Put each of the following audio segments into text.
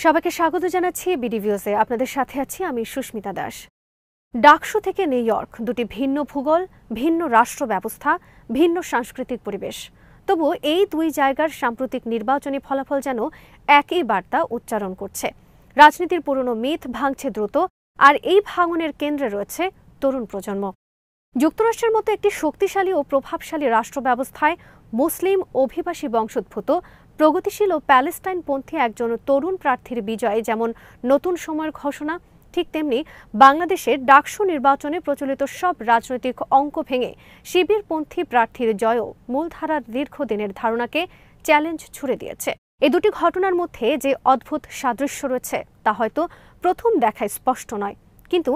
সবাইকে স্বাগত জানাচ্ছি বিডিভিউজে। আপনাদের সাথে আছি আমি সুস্মিতা দাস। ডাকসু থেকে নিউ ইয়র্ক, দুটি ভিন্ন ভূগোল, ভিন্ন রাষ্ট্র ব্যবস্থা, ভিন্ন সাংস্কৃতিক পরিবেশ। তবু এই দুই জায়গার সাম্প্রতিক নির্বাচনী ফলাফল যেন একই বার্তা উচ্চারণ করছে। রাজনীতির পুরনো মিথ ভাঙছে দ্রুত, আর এই ভাঙনের কেন্দ্রে রয়েছে তরুণ প্রজন্ম। যুক্তরাষ্ট্রের মতো একটি শক্তিশালী ও প্রভাবশালী রাষ্ট্র ব্যবস্থায় মুসলিম অভিবাসী বংশোদ্ভূত প্রগতিশীল ও প্যালেস্টাইনপন্থী একজন তরুণ প্রার্থীর বিজয় যেমন নতুন সময়ের ঘোষণা, ঠিক তেমনি বাংলাদেশের ডাকসু নির্বাচনে প্রচলিত সব রাজনৈতিক অঙ্ক ভেঙে শিবিরপন্থী প্রার্থীর জয়ও মূলধারার দীর্ঘদিনের ধারণাকে চ্যালেঞ্জ ছুড়ে দিয়েছে। এই দুটি ঘটনার মধ্যে যে অদ্ভুত সাদৃশ্য রয়েছে তা হয়তো প্রথম দেখায় স্পষ্ট নয়, কিন্তু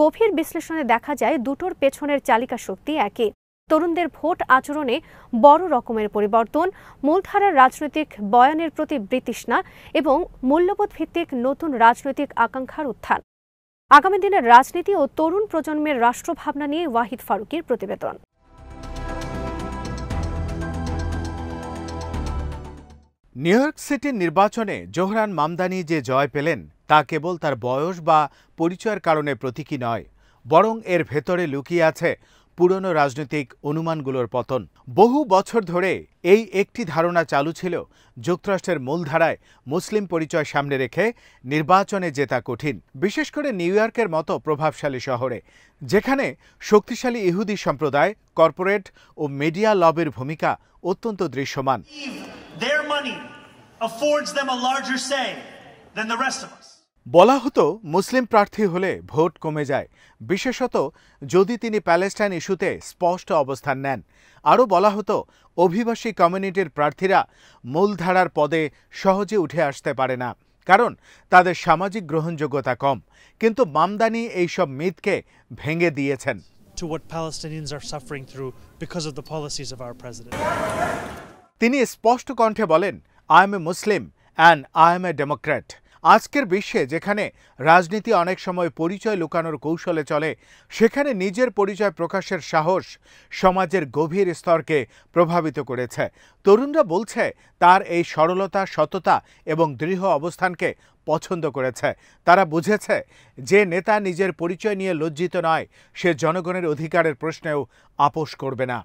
গভীর বিশ্লেষণে দেখা যায় দুটোর পেছনের চালিকা শক্তি একই। তরুণদের ভোট আচরণে বড় রকমের পরিবর্তন, মূলধারার রাজনৈতিক বয়ানের প্রতি বিতৃষ্ণা এবং মূল্যবোধ ভিত্তিক নতুন রাজনৈতিক আকাঙ্ক্ষার উত্থান। আগামী দিনের রাজনীতি ও তরুণ প্রজন্মের রাষ্ট্রভাবনা নিয়ে ওয়াহিদ ফারুকীর প্রতিবেদন। নিউ ইয়র্ক সিটির নির্বাচনে জোহরান মামদানি যে জয় পেলেন তা কেবল তার বয়স বা পরিচয়ের কারণে প্রতীকী নয়, বরং এর ভেতরে লুকিয়ে আছে পুরনো রাজনৈতিক অনুমানগুলোর পতন। বহু বছর ধরে এই একটি ধারণা চালু ছিল, যুক্তরাষ্ট্রের মূলধারায় মুসলিম পরিচয় সামনে রেখে নির্বাচনে জেতা কঠিন, বিশেষ করে নিউ ইয়র্কের মতো প্রভাবশালী শহরে, যেখানে শক্তিশালী ইহুদি সম্প্রদায়, কর্পোরেট ও মিডিয়া লবির ভূমিকা অত্যন্ত দৃশ্যমান। বলা হতো মুসলিম প্রার্থী হলে ভোট কমে যায়, বিশেষত যদি তিনি প্যালেস্টাইন ইস্যুতে স্পষ্ট অবস্থান নেন। আরও বলা হতো অভিবাসী কমিউনিটির প্রার্থীরা মূলধারার পদে সহজে উঠে আসতে পারে না, কারণ তাদের সামাজিক গ্রহণযোগ্যতা কম। কিন্তু মামদানি এইসব মিথকে ভেঙে দিয়েছেন। তিনি স্পষ্ট কণ্ঠে বলেন, I M A Muslim and I M A Democrat. আজকের বিশ্বে যেখানে রাজনীতি অনেক সময় পরিচয় লুকানোর কৌশলে চলে, সেখানে নিজের পরিচয় প্রকাশের সাহস সমাজের গভীর স্তরকে প্রভাবিত করেছে। তরুণরা বলছে তার এই সরলতা, সততা এবং দৃঢ় অবস্থানকে পছন্দ করেছে। তারা বুঝেছে যে নেতা নিজের পরিচয় নিয়ে লজ্জিত নয়, সে জনগণের অধিকারের প্রশ্নেও আপোস করবে না।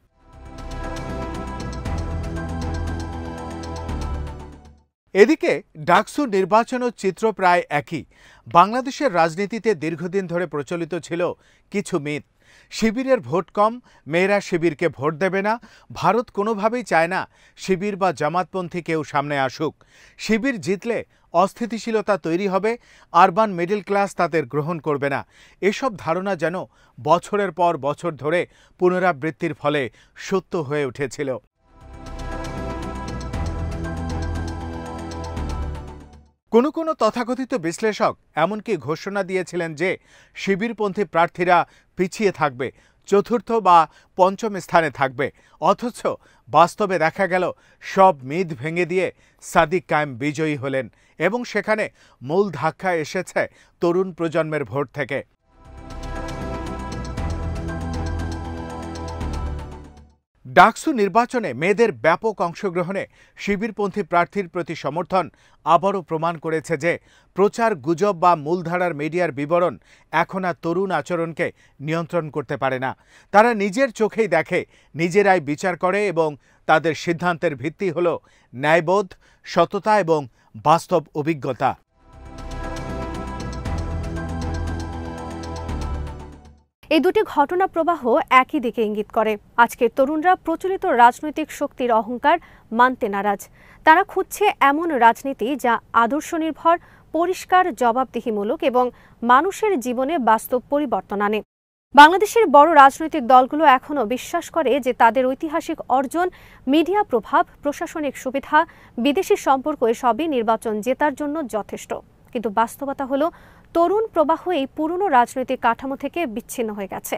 এদিকে ডাকসু নির্বাচনও চিত্র প্রায় একই। বাংলাদেশের রাজনীতিতে দীর্ঘদিন ধরে প্রচলিত ছিল কিছু মিথ। শিবিরের ভোট কম, মেয়েরা শিবিরকে ভোট দেবে না, ভারত কোনোভাবেই চায় না শিবির বা জামাতপন্থী কেউ সামনে আসুক, শিবির জিতলে অস্থিতিশীলতা তৈরি হবে, আরবান মিডল ক্লাস তাদের গ্রহণ করবে না। এসব ধারণা যেন বছরের পর বছর ধরে পুনরাবৃত্তির ফলে সত্য হয়ে উঠেছিল। কোনো তথাকথিত বিশ্লেষক এমনকি ঘোষণা দিয়েছিলেন যে শিবিরপন্থী প্রার্থীরা পিছিয়ে থাকবে, চতুর্থ বা পঞ্চম স্থানে থাকবে। অথচ বাস্তবে দেখা গেল সব মিথ ভেঙে দিয়ে সাদিক কায়েম বিজয়ী হলেন, এবং সেখানে মূল ধাক্কা এসেছে তরুণ প্রজন্মের ভোট থেকে। ডাকসু নির্বাচনে মেয়েদের ব্যাপক অংশগ্রহণে শিবিরপন্থী প্রার্থীর প্রতি সমর্থন আবারও প্রমাণ করেছে যে প্রচার, গুজব বা মূলধারার মিডিয়ার বিবরণ এখন আর তরুণ আচরণকে নিয়ন্ত্রণ করতে পারে না। তারা নিজের চোখেই দেখে, নিজেরাই বিচার করে, এবং তাদের সিদ্ধান্তের ভিত্তি হল ন্যায়বোধ, সততা এবং বাস্তব অভিজ্ঞতা। এই দুটি ঘটনা প্রবাহ একই দিকে ইঙ্গিত করে। আজকের তরুণরা প্রচলিত রাজনৈতিক শক্তির অহংকার মানতে নারাজ। তারা খুঁজছে এমন রাজনীতি যা আদর্শ নির্ভর, পরিষ্কার, জবাবদিহিমূলক এবং মানুষের জীবনে বাস্তব পরিবর্তন আনে। বাংলাদেশের বড় রাজনৈতিক দলগুলো এখনও বিশ্বাস করে যে তাদের ঐতিহাসিক অর্জন, মিডিয়া প্রভাব, প্রশাসনিক সুবিধা, বিদেশি সম্পর্ক এসবই নির্বাচন জেতার জন্য যথেষ্ট। কিন্তু বাস্তবতা হলো তরুণ প্রবাহ এই পুরনো রাজনৈতিক কাঠামো থেকে বিচ্ছিন্ন হয়ে গেছে।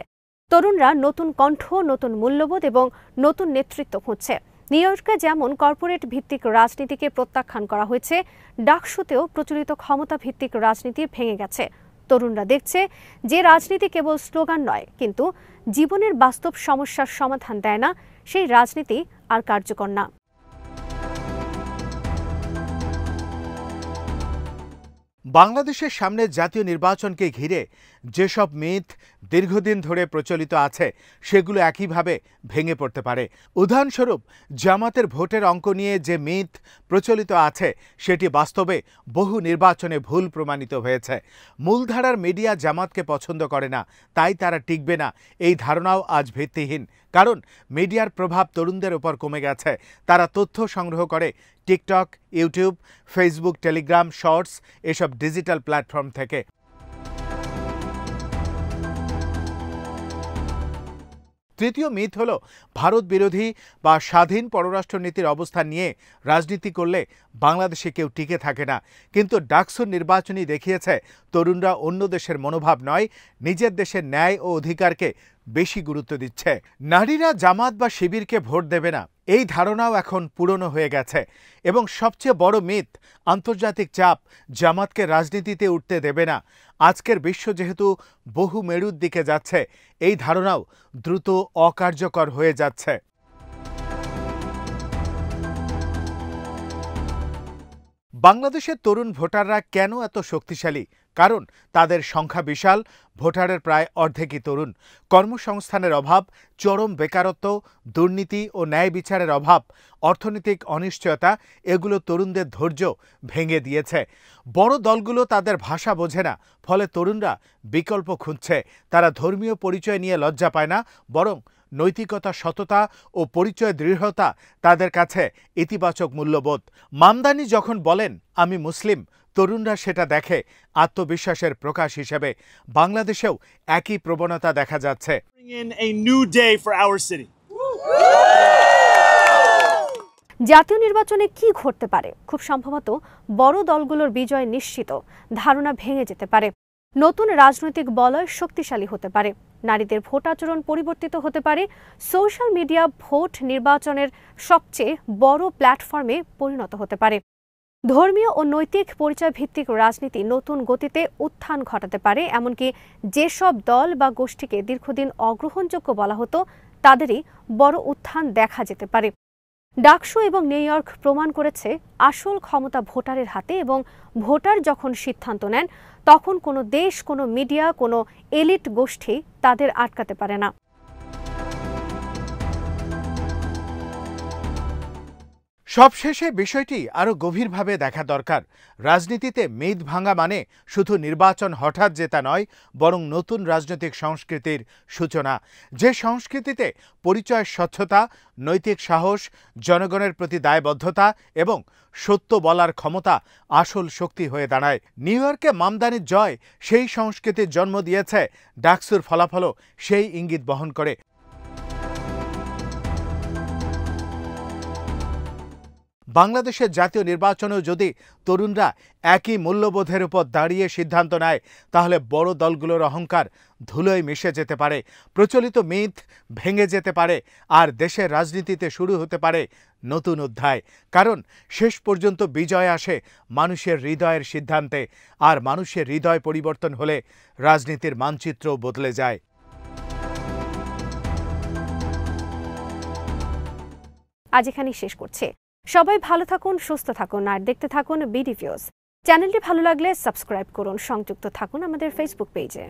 তরুণরা নতুন কণ্ঠ, নতুন মূল্যবোধ এবং নতুন নেতৃত্ব খুঁজছে। নিউ ইয়র্কে যেমন কর্পোরেট ভিত্তিক রাজনীতিকে প্রত্যাখ্যান করা হয়েছে, ডাকসুতেও প্রচলিত ক্ষমতা ভিত্তিক রাজনীতি ভেঙে গেছে। তরুণরা দেখছে যে রাজনীতি কেবল স্লোগান নয়, কিন্তু জীবনের বাস্তব সমস্যার সমাধান দেয় না, সেই রাজনীতি আর কার্যকর না। বাংলাদেশের সামনে জাতীয় নির্বাচনকে ঘিরে যেসব মিথ দীর্ঘদিন ধরে প্রচলিত আছে সেগুলো একইভাবে ভেঙে পড়তে পারে। উদাহরণস্বরূপ, জামাতের ভোটের অঙ্ক নিয়ে যে মিথ প্রচলিত আছে সেটি বাস্তবে বহু নির্বাচনে ভুল প্রমাণিত হয়েছে। মূলধারার মিডিয়া জামাতকে পছন্দ করে না, তাই তারা টিকবে না, এই ধারণাও আজ ভিত্তিহীন। কারণ মিডিয়ার প্রভাব তরুণদের উপর কমে গেছে। তারা তথ্য সংগ্রহ করে TikTok, YouTube, Facebook, Telegram, shorts এসব ডিজিটাল প্ল্যাটফর্ম থেকে। তৃতীয় মিথ হল ভারত বিরোধী বা স্বাধীন পররাষ্ট্রনীতির অবস্থান নিয়ে রাজনীতি করলে বাংলাদেশে কেউ টিকে থাকে না। কিন্তু ডাকসুর নির্বাচনই দেখিয়েছে তরুণরা অন্য দেশের মনোভাব নয়, নিজের দেশের ন্যায় ও অধিকারকে বেশি গুরুত্ব দিচ্ছে। নারীরা জামাত বা শিবিরকে ভোট দেবে না, এই ধারণাও এখন পুরনো হয়ে গেছে। এবং সবচেয়ে বড় মিথ, আন্তর্জাতিক চাপ জামাতকে রাজনীতিতে উঠতে দেবে না। আজকের বিশ্ব যেহেতু বহু মেরুর দিকে যাচ্ছে, এই ধারণাও দ্রুত অকার্যকর হয়ে যাচ্ছে। বাংলাদেশের তরুণ ভোটাররা কেন এত শক্তিশালী? কারণ তাদের সংখ্যা বিশাল, ভোটারের প্রায় অর্ধেকই তরুণ। কর্মসংস্থানের অভাব, চরম বেকারত্ব, দুর্নীতি ও ন্যায় বিচারের অভাব, অর্থনৈতিক অনিশ্চয়তা এগুলো তরুণদের ধৈর্য ভেঙে দিয়েছে। বড় দলগুলো তাদের ভাষা বোঝে না, ফলে তরুণরা বিকল্প খুঁজছে। তারা ধর্মীয় পরিচয় নিয়ে লজ্জা পায় না, বরং নৈতিকতা, সততা ও পরিচয় দৃঢ়তা তাদের কাছে ইতিবাচক মূল্যবোধ। মামদানি যখন বলেন আমি মুসলিম, তরুণরা সেটা দেখে আত্মবিশ্বাসের প্রকাশ হিসেবে। বাংলাদেশেও একই প্রবণতা দেখা যাচ্ছে। জাতীয় নির্বাচনে কি ঘটতে পারে? খুব সম্ভবত বড় দলগুলোর বিজয় নিশ্চিত, ধারণা ভেঙে যেতে পারে, নতুন রাজনৈতিক বলয় শক্তিশালী হতে পারে, নারীদের ভোট আচরণ পরিবর্তিত হতে পারে, সোশ্যাল মিডিয়া ভোট নির্বাচনের সবচেয়ে বড় প্ল্যাটফর্মে পরিণত হতে পারে, ধর্মীয় ও নৈতিক পরিচয় ভিত্তিক রাজনীতি নতুন গতিতে উত্থান ঘটাতে পারে। এমনকি যেসব দল বা গোষ্ঠীকে দীর্ঘদিন অগ্রহণযোগ্য বলা হতো তাদেরই বড় উত্থান দেখা যেতে পারে। ডাকসু এবং নিউ ইয়র্ক প্রমাণ করেছে আসল ক্ষমতা ভোটারের হাতে, এবং ভোটার যখন সিদ্ধান্ত নেন তখন কোনো দেশ, কোনো মিডিয়া, কোনো এলিট গোষ্ঠী তাদের আটকাতে পারে না। সবশেষে বিষয়টি আরও গভীরভাবে দেখা দরকার। রাজনীতিতে মিথ ভাঙা মানে শুধু নির্বাচন হঠাৎ জেতা নয়, বরং নতুন রাজনৈতিক সংস্কৃতির সূচনা। যে সংস্কৃতিতে পরিচয়, স্বচ্ছতা, নৈতিক সাহস, জনগণের প্রতি দায়বদ্ধতা এবং সত্য বলার ক্ষমতা আসল শক্তি হয়ে দাঁড়ায়। নিউ ইয়র্কে মামদানির জয় সেই সংস্কৃতির জন্ম দিয়েছে, ডাকসুর ফলাফলও সেই ইঙ্গিত বহন করে। বাংলাদেশের জাতীয় নির্বাচনেও যদি তরুণরা একই মূল্যবোধের উপর দাঁড়িয়ে সিদ্ধান্ত নেয়, তাহলে বড় দলগুলোর অহংকার ধুলোয় মিশে যেতে পারে, প্রচলিত মিথ ভেঙে যেতে পারে, আর দেশের রাজনীতিতে শুরু হতে পারে নতুন অধ্যায়। কারণ শেষ পর্যন্ত বিজয় আসে মানুষের হৃদয়ের সিদ্ধান্তে, আর মানুষের হৃদয় পরিবর্তন হলে রাজনীতির মানচিত্রও বদলে যায়। আজ এখানেই শেষ করছি। সবাই ভালো থাকুন, সুস্থ থাকুন, আর দেখতে থাকুন বিডি ভিউজ। চ্যানেলটি ভালো লাগলে সাবস্ক্রাইব করুন, সংযুক্ত থাকুন আমাদের ফেসবুক পেজে।